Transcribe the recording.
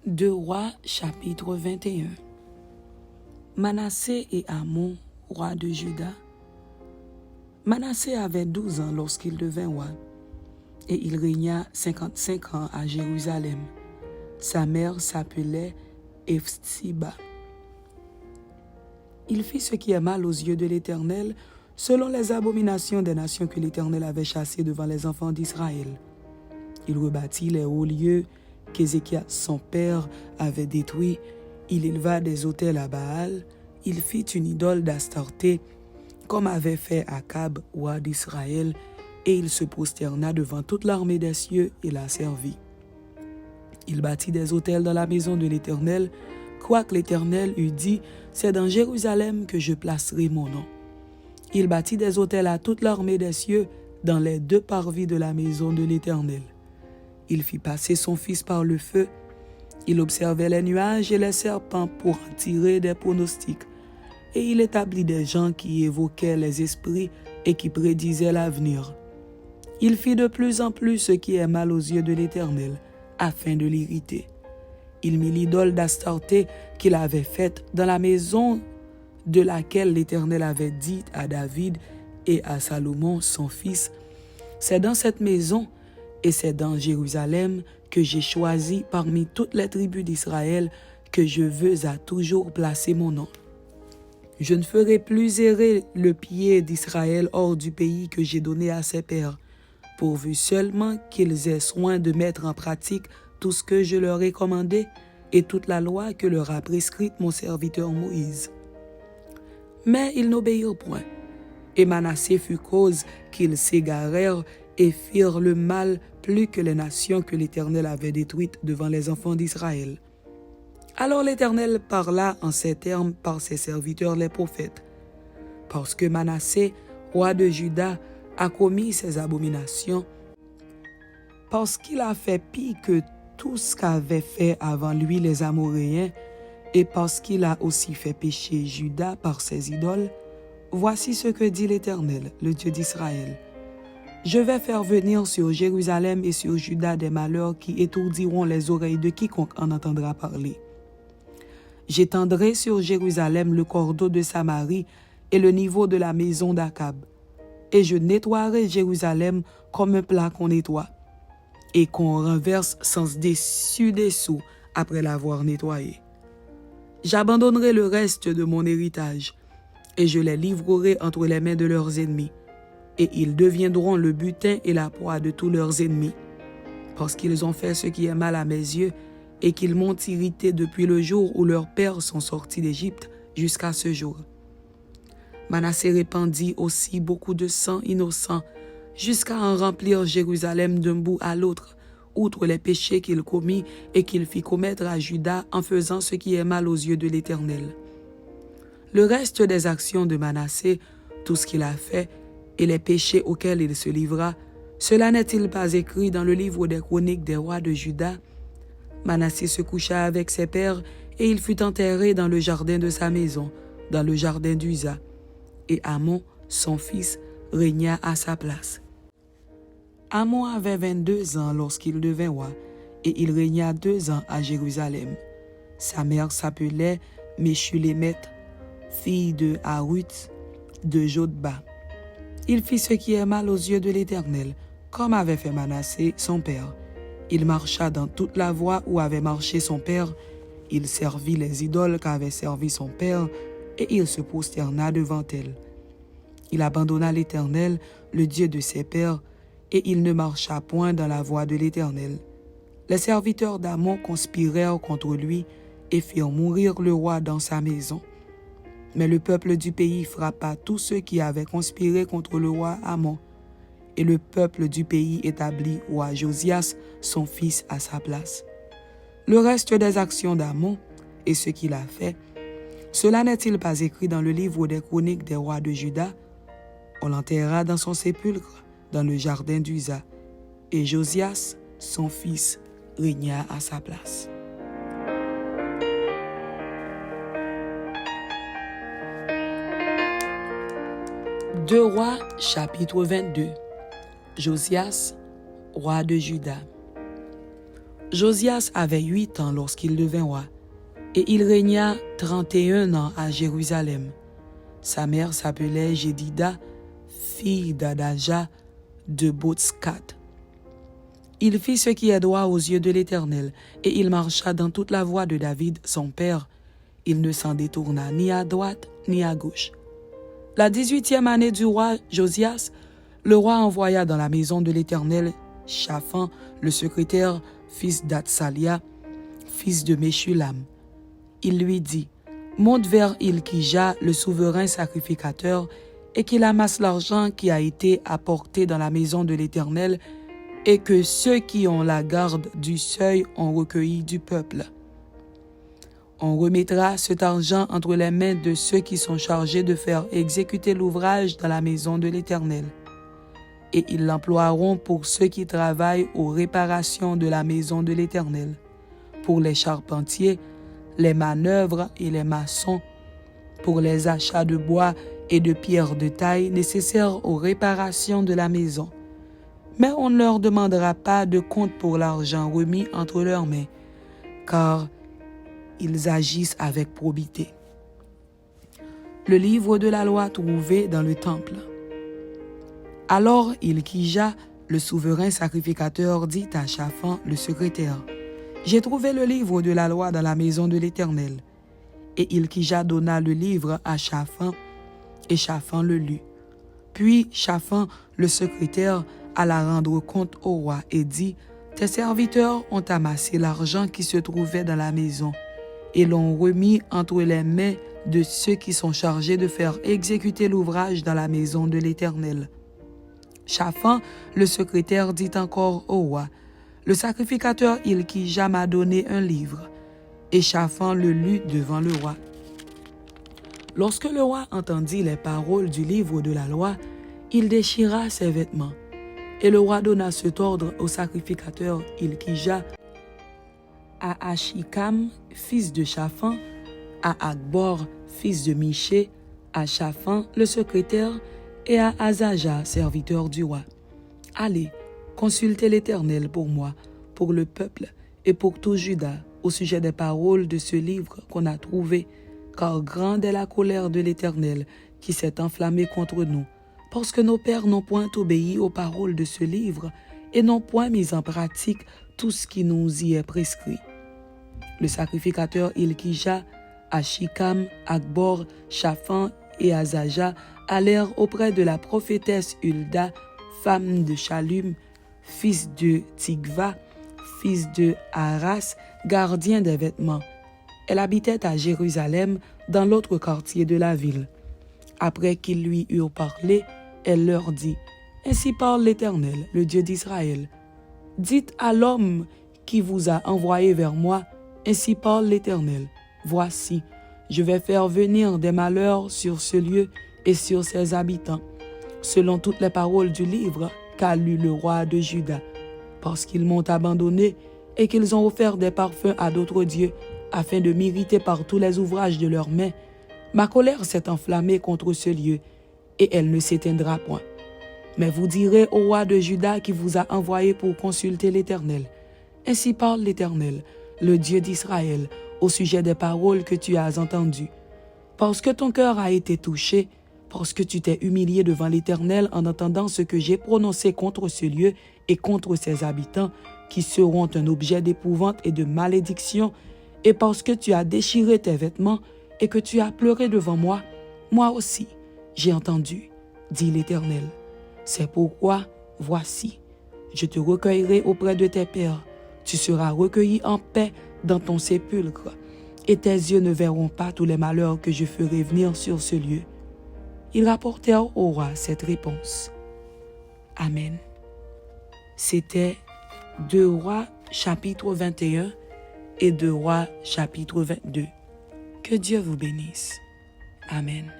2 Rois, chapitre 21. Manassé et Amon, roi de Juda. Manassé avait 12 ans lorsqu'il devint roi, et il régna 55 ans à Jérusalem. Sa mère s'appelait Hephzibah. Il fit ce qui est mal aux yeux de l'Éternel, selon les abominations des nations que l'Éternel avait chassées devant les enfants d'Israël. Il rebâtit les hauts lieux qu'Ézéchias, son père, avait détruits. Il éleva des autels à Baal. Il fit une idole d'Astarté, comme avait fait Akab, roi d'Israël, et il se prosterna devant toute l'armée des cieux et la servit. Il bâtit des autels dans la maison de l'Éternel, quoique l'Éternel eût dit, « C'est dans Jérusalem que je placerai mon nom. » Il bâtit des autels à toute l'armée des cieux dans les 2 parvis de la maison de l'Éternel. Il fit passer son fils par le feu. Il observait les nuages et les serpents pour en tirer des pronostics. Et il établit des gens qui évoquaient les esprits et qui prédisaient l'avenir. Il fit de plus en plus ce qui est mal aux yeux de l'Éternel, afin de l'irriter. Il mit l'idole d'Astarté qu'il avait faite dans la maison de laquelle l'Éternel avait dit à David et à Salomon, son fils, « C'est dans cette maison et c'est dans Jérusalem que j'ai choisi parmi toutes les tribus d'Israël que je veux à toujours placer mon nom. Je ne ferai plus errer le pied d'Israël hors du pays que j'ai donné à ses pères, pourvu seulement qu'ils aient soin de mettre en pratique tout ce que je leur ai commandé et toute la loi que leur a prescrite mon serviteur Moïse. » Mais ils n'obéirent point, et Manassé fut cause qu'ils s'égarèrent et firent le mal plus que les nations que l'Éternel avait détruites devant les enfants d'Israël. Alors l'Éternel parla en ces termes par ses serviteurs les prophètes. Parce que Manassé, roi de Juda, a commis ces abominations, parce qu'il a fait pis que tout ce qu'avaient fait avant lui les Amoréens, et parce qu'il a aussi fait pécher Juda par ses idoles, voici ce que dit l'Éternel, le Dieu d'Israël. Je vais faire venir sur Jérusalem et sur Juda des malheurs qui étourdiront les oreilles de quiconque en entendra parler. J'étendrai sur Jérusalem le cordeau de Samarie et le niveau de la maison d'Akab. Et je nettoierai Jérusalem comme un plat qu'on nettoie, et qu'on renverse sans dessus-dessous après l'avoir nettoyé. J'abandonnerai le reste de mon héritage, et je les livrerai entre les mains de leurs ennemis, et ils deviendront le butin et la proie de tous leurs ennemis, parce qu'ils ont fait ce qui est mal à mes yeux, et qu'ils m'ont irrité depuis le jour où leurs pères sont sortis d'Égypte jusqu'à ce jour. Manassé répandit aussi beaucoup de sang innocent, jusqu'à en remplir Jérusalem d'un bout à l'autre, outre les péchés qu'il commit et qu'il fit commettre à Juda en faisant ce qui est mal aux yeux de l'Éternel. Le reste des actions de Manassé, tout ce qu'il a fait, et les péchés auxquels il se livra, cela n'est-il pas écrit dans le livre des chroniques des rois de Juda? Manassé se coucha avec ses pères, et il fut enterré dans le jardin de sa maison, dans le jardin d'Uza. Et Amon, son fils, régna à sa place. Amon avait 22 ans lorsqu'il devint roi, et il régna 2 ans à Jérusalem. Sa mère s'appelait Meshulémeth, fille de Haruth, de Jodba. Il fit ce qui est mal aux yeux de l'Éternel, comme avait fait Manassé, son père. Il marcha dans toute la voie où avait marché son père. Il servit les idoles qu'avait servi son père, et il se prosterna devant elles. Il abandonna l'Éternel, le Dieu de ses pères, et il ne marcha point dans la voie de l'Éternel. Les serviteurs d'Amon conspirèrent contre lui et firent mourir le roi dans sa maison. Mais le peuple du pays frappa tous ceux qui avaient conspiré contre le roi Amon, et le peuple du pays établit roi Josias, son fils, à sa place. Le reste des actions d'Amon et ce qu'il a fait, cela n'est-il pas écrit dans le livre des chroniques des rois de Juda? On l'enterra dans son sépulcre, dans le jardin d'Uza, et Josias, son fils, régna à sa place. Deux Rois, chapitre 22. Josias, roi de Juda. Josias avait 8 ans lorsqu'il devint roi, et il régna 31 ans à Jérusalem. Sa mère s'appelait Jédida, fille d'Adaja de Botskat. Il fit ce qui est droit aux yeux de l'Éternel, et il marcha dans toute la voie de David, son père. Il ne s'en détourna ni à droite ni à gauche. La 18e année du roi Josias, le roi envoya dans la maison de l'Éternel Shaphan, le secrétaire, fils d'Atsalia, fils de Meshulam. Il lui dit, « Monte vers Ilkija, le souverain sacrificateur, et qu'il amasse l'argent qui a été apporté dans la maison de l'Éternel, et que ceux qui ont la garde du seuil ont recueilli du peuple. On remettra cet argent entre les mains de ceux qui sont chargés de faire exécuter l'ouvrage dans la maison de l'Éternel. Et ils l'emploieront pour ceux qui travaillent aux réparations de la maison de l'Éternel, pour les charpentiers, les manœuvres et les maçons, pour les achats de bois et de pierres de taille nécessaires aux réparations de la maison. Mais on ne leur demandera pas de compte pour l'argent remis entre leurs mains, car ils agissent avec probité. » Le livre de la loi trouvé dans le temple. Alors Ilkija, le souverain sacrificateur, dit à Shaphan, le secrétaire, « J'ai trouvé le livre de la loi dans la maison de l'Éternel. » Et Ilkija donna le livre à Shaphan, et Shaphan le lut. Puis Shaphan, le secrétaire, alla rendre compte au roi et dit, « Tes serviteurs ont amassé l'argent qui se trouvait dans la maison et l'ont remis entre les mains de ceux qui sont chargés de faire exécuter l'ouvrage dans la maison de l'Éternel. » Shaphan, le secrétaire, dit encore au roi, « Le sacrificateur Ilkija m'a donné un livre. » Et Shaphan le lut devant le roi. Lorsque le roi entendit les paroles du livre de la loi, il déchira ses vêtements. Et le roi donna cet ordre au sacrificateur Ilkija, à Achikam, fils de Shaphan, à Akbor, fils de Miché, à Shaphan, le secrétaire, et à Azaja, serviteur du roi. « Allez, consultez l'Éternel pour moi, pour le peuple et pour tout Juda, au sujet des paroles de ce livre qu'on a trouvé, car grande est la colère de l'Éternel qui s'est enflammée contre nous, parce que nos pères n'ont point obéi aux paroles de ce livre et n'ont point mis en pratique tout ce qui nous y est prescrit. » Le sacrificateur Ilkija, Achikam, Akbor, Shaphan et Azaja allèrent auprès de la prophétesse Hulda, femme de Shallum, fils de Tigva, fils de Haras, gardien des vêtements. Elle habitait à Jérusalem, dans l'autre quartier de la ville. Après qu'ils lui eurent parlé, elle leur dit, « Ainsi parle l'Éternel, le Dieu d'Israël. Dites à l'homme qui vous a envoyé vers moi, ainsi parle l'Éternel. Voici, je vais faire venir des malheurs sur ce lieu et sur ses habitants, selon toutes les paroles du livre qu'a lu le roi de Juda, parce qu'ils m'ont abandonné et qu'ils ont offert des parfums à d'autres dieux, afin de m'irriter par tous les ouvrages de leurs mains. Ma colère s'est enflammée contre ce lieu, et elle ne s'éteindra point. Mais vous direz au roi de Juda qui vous a envoyé pour consulter l'Éternel. Ainsi parle l'Éternel, le Dieu d'Israël, au sujet des paroles que tu as entendues. Parce que ton cœur a été touché, parce que tu t'es humilié devant l'Éternel en entendant ce que j'ai prononcé contre ce lieu et contre ses habitants, qui seront un objet d'épouvante et de malédiction, et parce que tu as déchiré tes vêtements et que tu as pleuré devant moi, moi aussi, j'ai entendu, dit l'Éternel. C'est pourquoi, voici, je te recueillerai auprès de tes pères, tu seras recueilli en paix dans ton sépulcre, et tes yeux ne verront pas tous les malheurs que je ferai venir sur ce lieu. » Ils rapportèrent au roi cette réponse. Amen. C'était 2 Rois chapitre 21 et 2 Rois chapitre 22. Que Dieu vous bénisse. Amen.